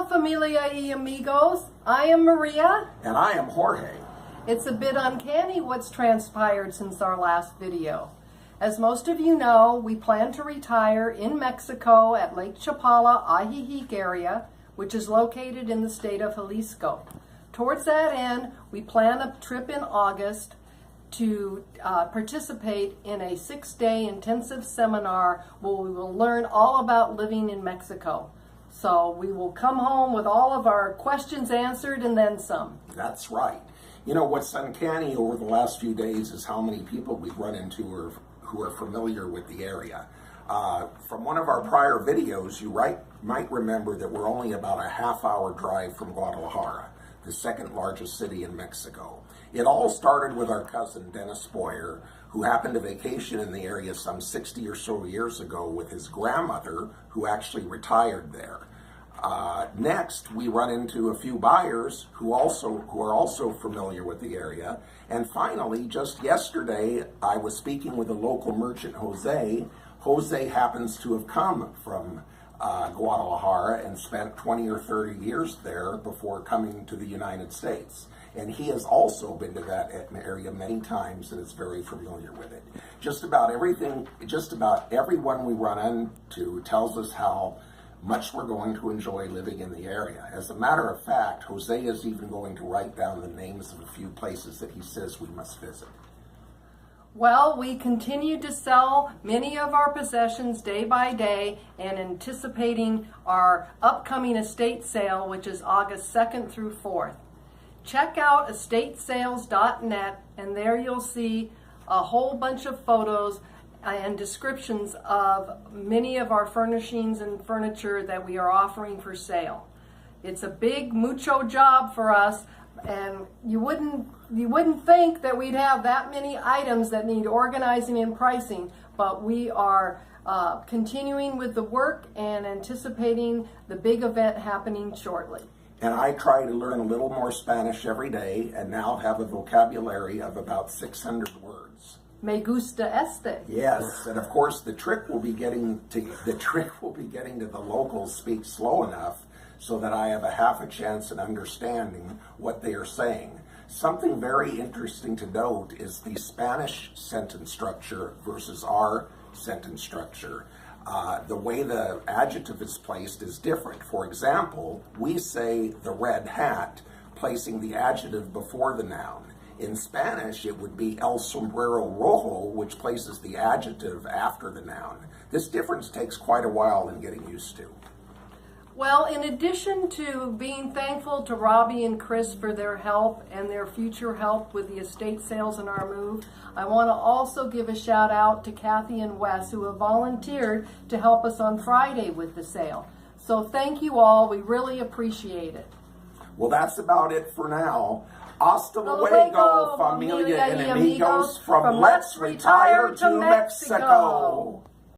familia y amigos. I am Maria. And I am Jorge. It's a bit uncanny what's transpired since our last video. As most of you know, we plan to retire in Mexico at Lake Chapala, Ajijic area, which is located in the state of Jalisco. Towards that end, we plan a trip in August to participate in a 6-day intensive seminar where we will learn all about living in Mexico. So we will come home with all of our questions answered and then some. That's right. You know, what's uncanny over the last few days is how many people we've run into who are familiar with the area. From one of our prior videos, you might remember that we're only about a half-hour drive from Guadalajara, the second largest city in Mexico. It all started with our cousin, Dennis Boyer, who happened to vacation in the area some 60 or so years ago with his grandmother, who actually retired there. Next, we run into a few buyers who are also familiar with the area. And finally, just yesterday, I was speaking with a local merchant, Jose. Jose happens to have come from Guadalajara and spent 20 or 30 years there before coming to the United States. And he has also been to that area many times and is very familiar with it. Just about everyone we run into tells us how much we're going to enjoy living in the area. As a matter of fact, Jose is even going to write down the names of a few places that he says we must visit. Well, we continue to sell many of our possessions day by day and anticipating our upcoming estate sale, which is August 2nd through 4th. Check out estatesales.net and there you'll see a whole bunch of photos and descriptions of many of our furnishings and furniture that we are offering for sale. It's a big mucho job for us, and you wouldn't think that we'd have that many items that need organizing and pricing, but we are continuing with the work and anticipating the big event happening shortly. And I try to learn a little more Spanish every day and now have a vocabulary of about 600 words. Me gusta este. Yes, and of course the trick will be getting to the locals speak slow enough so that I have a half a chance in understanding what they are saying. Something very interesting to note is the Spanish sentence structure versus our sentence structure. The way the adjective is placed is different. For example, we say the red hat, placing the adjective before the noun. In Spanish, it would be el sombrero rojo, which places the adjective after the noun. This difference takes quite a while in getting used to. Well, in addition to being thankful to Robbie and Chris for their help and their future help with the estate sales and our move, I want to also give a shout out to Kathy and Wes, who have volunteered to help us on Friday with the sale. So thank you all. We really appreciate it. Well, that's about it for now. Hasta luego, familia y amigos, from Let's Retire to Mexico.